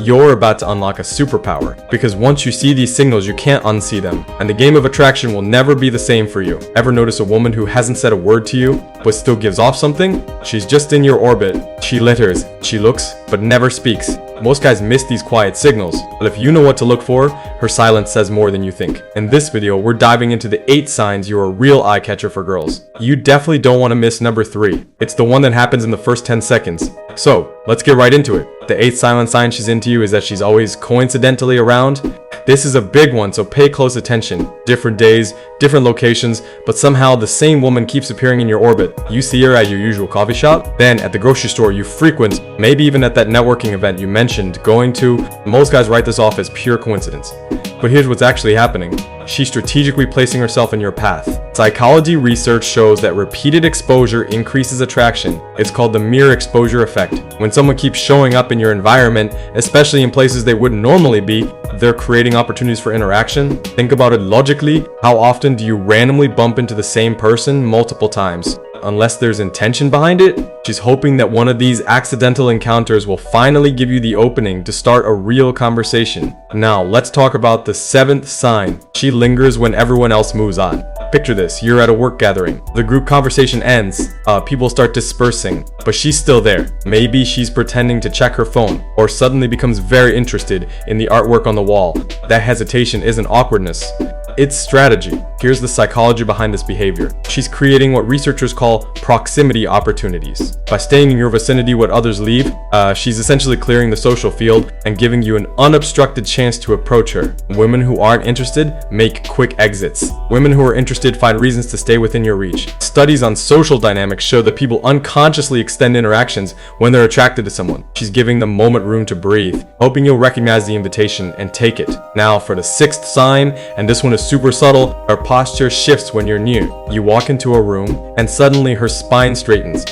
you're about to unlock a superpower, because once you see these signals, you can't unsee them, and the game of attraction will never be the same for you. Ever notice a woman who hasn't said a word to you, but still gives off something? She's just in your orbit. She litters, she looks, but never speaks. Most guys miss these quiet signals, but if you know what to look for, her silence says more than you think. In this video, we're diving into the 8 signs you're a real eye catcher for girls. You definitely don't want to miss number 3. It's the one that happens in the first 10 seconds. So, let's get right into it. The 8th silent sign she's into you is that she's always coincidentally around. This is a big one, so pay close attention. Different days, different locations, but somehow the same woman keeps appearing in your orbit. You see her at your usual coffee shop, then at the grocery store you frequent, maybe even at that networking event you mentioned going to. Most guys write this off as pure coincidence. But here's what's actually happening. She's strategically placing herself in your path. Psychology research shows that repeated exposure increases attraction. It's called the mirror exposure effect. When someone keeps showing up in your environment, especially in places they wouldn't normally be, they're creating opportunities for interaction. Think about it logically. How often do you randomly bump into the same person multiple times? Unless there's intention behind it, she's hoping that one of these accidental encounters will finally give you the opening to start a real conversation. Now, let's talk about the 7th sign. She lingers when everyone else moves on. Picture this, you're at a work gathering. The group conversation ends, people start dispersing, but she's still there. Maybe she's pretending to check her phone, or suddenly becomes very interested in the artwork on the wall. That hesitation isn't awkwardness. It's strategy. Here's the psychology behind this behavior. She's creating what researchers call proximity opportunities. By staying in your vicinity when others leave, she's essentially clearing the social field and giving you an unobstructed chance to approach her. Women who aren't interested make quick exits. Women who are interested find reasons to stay within your reach. Studies on social dynamics show that people unconsciously extend interactions when they're attracted to someone. She's giving the moment room to breathe, hoping you'll recognize the invitation and take it. Now for the 6th sign, and this one is super subtle, her posture shifts when you're near. You walk into a room and suddenly her spine straightens.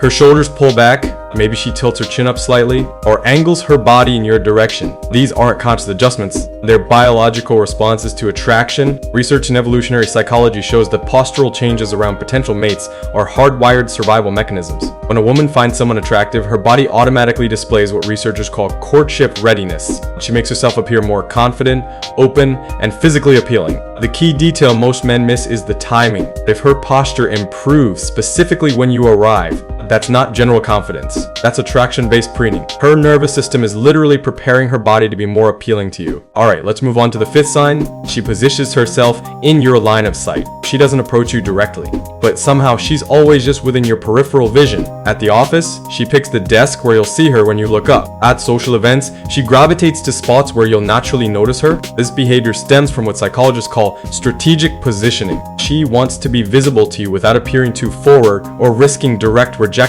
Her shoulders pull back, maybe she tilts her chin up slightly, or angles her body in your direction. These aren't conscious adjustments, they're biological responses to attraction. Research in evolutionary psychology shows that postural changes around potential mates are hardwired survival mechanisms. When a woman finds someone attractive, her body automatically displays what researchers call courtship readiness. She makes herself appear more confident, open, and physically appealing. The key detail most men miss is the timing. If her posture improves specifically when you arrive, that's not general confidence. That's attraction-based preening. Her nervous system is literally preparing her body to be more appealing to you. Alright, let's move on to the 5th sign. She positions herself in your line of sight. She doesn't approach you directly, but somehow she's always just within your peripheral vision. At the office, she picks the desk where you'll see her when you look up. At social events, she gravitates to spots where you'll naturally notice her. This behavior stems from what psychologists call strategic positioning. She wants to be visible to you without appearing too forward or risking direct rejection.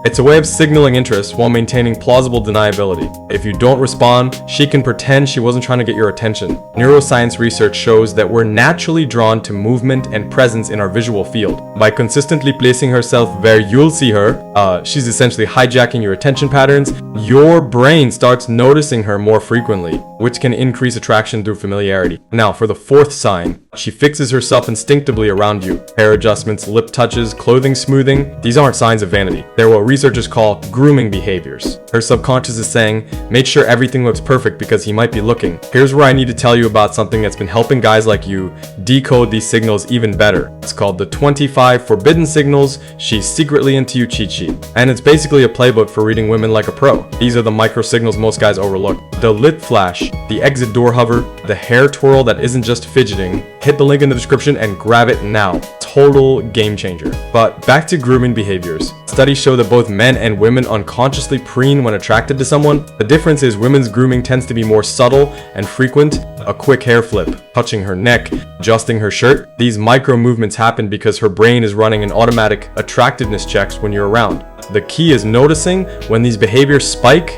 It's a way of signaling interest while maintaining plausible deniability. If you don't respond, she can pretend she wasn't trying to get your attention. Neuroscience research shows that we're naturally drawn to movement and presence in our visual field. By consistently placing herself where you'll see her, she's essentially hijacking your attention patterns. Your brain starts noticing her more frequently, which can increase attraction through familiarity. Now, for the 4th sign, she fixes herself instinctively around you. Hair adjustments, lip touches, clothing smoothing, these aren't signs of vanity. They're what researchers call grooming behaviors. Her subconscious is saying, make sure everything looks perfect because he might be looking. Here's where I need to tell you about something that's been helping guys like you decode these signals even better. It's called the 25 Forbidden Signals She's Secretly Into You cheat sheet. And it's basically a playbook for reading women like a pro. These are the micro signals most guys overlook. The lip flash, the exit door hover, the hair twirl that isn't just fidgeting. Hit the link in the description and grab it now. Total game changer. But back to grooming behaviors. Studies show that both men and women unconsciously preen when attracted to someone. The difference is women's grooming tends to be more subtle and frequent. A quick hair flip, touching her neck, adjusting her shirt. These micro movements happen because her brain is running an automatic attractiveness checks when you're around. The key is noticing when these behaviors spike.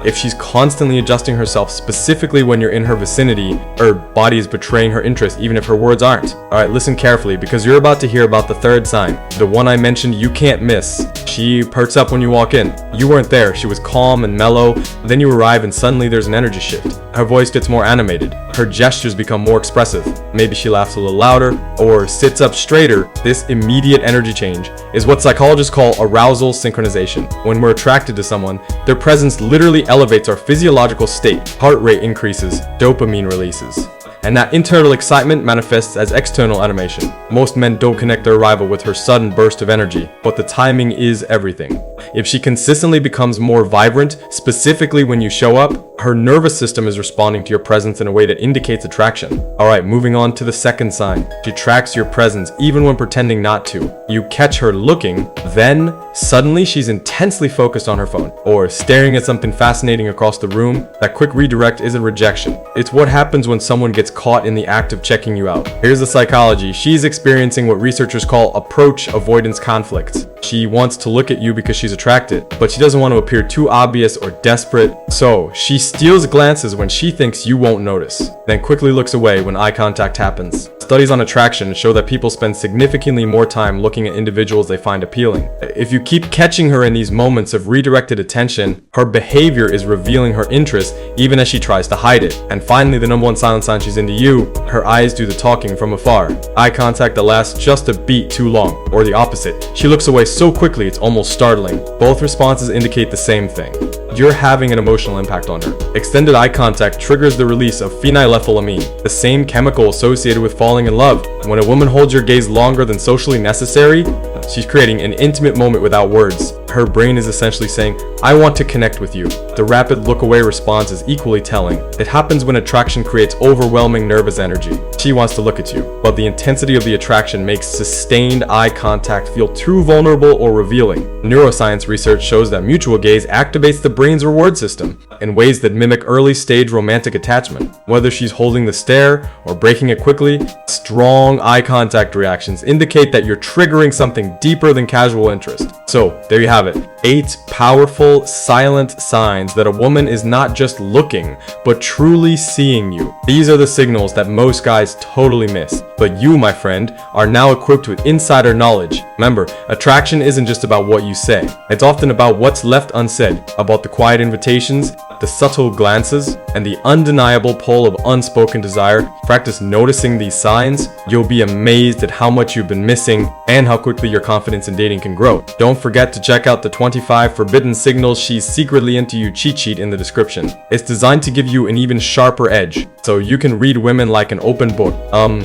If she's constantly adjusting herself specifically when you're in her vicinity, her body is betraying her interest even if her words aren't. Alright, listen carefully because you're about to hear about the 3rd sign. The one I mentioned you can't miss. She perks up when you walk in. You weren't there, she was calm and mellow, then you arrive and suddenly there's an energy shift. Her voice gets more animated. Her gestures become more expressive. Maybe she laughs a little louder or sits up straighter. This immediate energy change is what psychologists call arousal synchronization. When we're attracted to someone, their presence literally elevates our physiological state, heart rate increases, dopamine releases. And that internal excitement manifests as external animation. Most men don't connect their arrival with her sudden burst of energy, but the timing is everything. If she consistently becomes more vibrant, specifically when you show up, her nervous system is responding to your presence in a way that indicates attraction. Alright, moving on to the second sign. She tracks your presence even when pretending not to. You catch her looking, then suddenly she's intensely focused on her phone, or staring at something fascinating across the room. That quick redirect isn't rejection. It's what happens when someone gets caught in the act of checking you out. Here's the psychology. She's experiencing what researchers call approach avoidance conflicts. She wants to look at you because she's attracted, but she doesn't want to appear too obvious or desperate. So she steals glances when she thinks you won't notice, then quickly looks away when eye contact happens. Studies on attraction show that people spend significantly more time looking at individuals they find appealing. If you keep catching her in these moments of redirected attention, her behavior is revealing her interest even as she tries to hide it. And finally, the number one silent sign she's into you, her eyes do the talking from afar. Eye contact that lasts just a beat too long, or the opposite. She looks away so quickly it's almost startling. Both responses indicate the same thing. You're having an emotional impact on her. Extended eye contact triggers the release of phenylethylamine, the same chemical associated with falling in love. When a woman holds your gaze longer than socially necessary, she's creating an intimate moment without words. Her brain is essentially saying, I want to connect with you. The rapid look away response is equally telling. It happens when attraction creates overwhelming nervous energy. She wants to look at you, but the intensity of the attraction makes sustained eye contact feel too vulnerable or revealing. Neuroscience research shows that mutual gaze activates the brain's reward system in ways that mimic early stage romantic attachment. Whether she's holding the stare or breaking it quickly, strong eye contact reactions indicate that you're triggering something deeper than casual interest. So there you have it. 8 powerful, silent signs that a woman is not just looking, but truly seeing you. These are the signals that most guys totally miss. But you, my friend, are now equipped with insider knowledge. Remember, attraction isn't just about what you say. It's often about what's left unsaid, about the quiet invitations, the subtle glances, and the undeniable pull of unspoken desire. Practice noticing these signs. You'll be amazed at how much you've been missing and how quickly your confidence in dating can grow. Don't forget to check out the 25 forbidden signals she's secretly into you cheat sheet in the description. It's designed to give you an even sharper edge, so you can read women like an open book.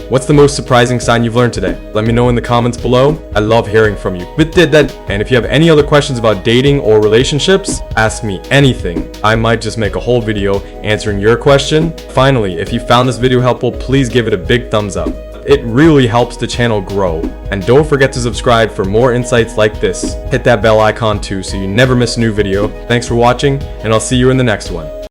What's the most surprising sign you've learned today? Let me know in the comments below. I love hearing from you. And if you have any other questions about dating or relationships, ask me anything. I might just make a whole video answering your question. Finally, if you found this video helpful, please give it a big thumbs up. It really helps the channel grow. And don't forget to subscribe for more insights like this. Hit that bell icon too so you never miss a new video. Thanks for watching, and I'll see you in the next one.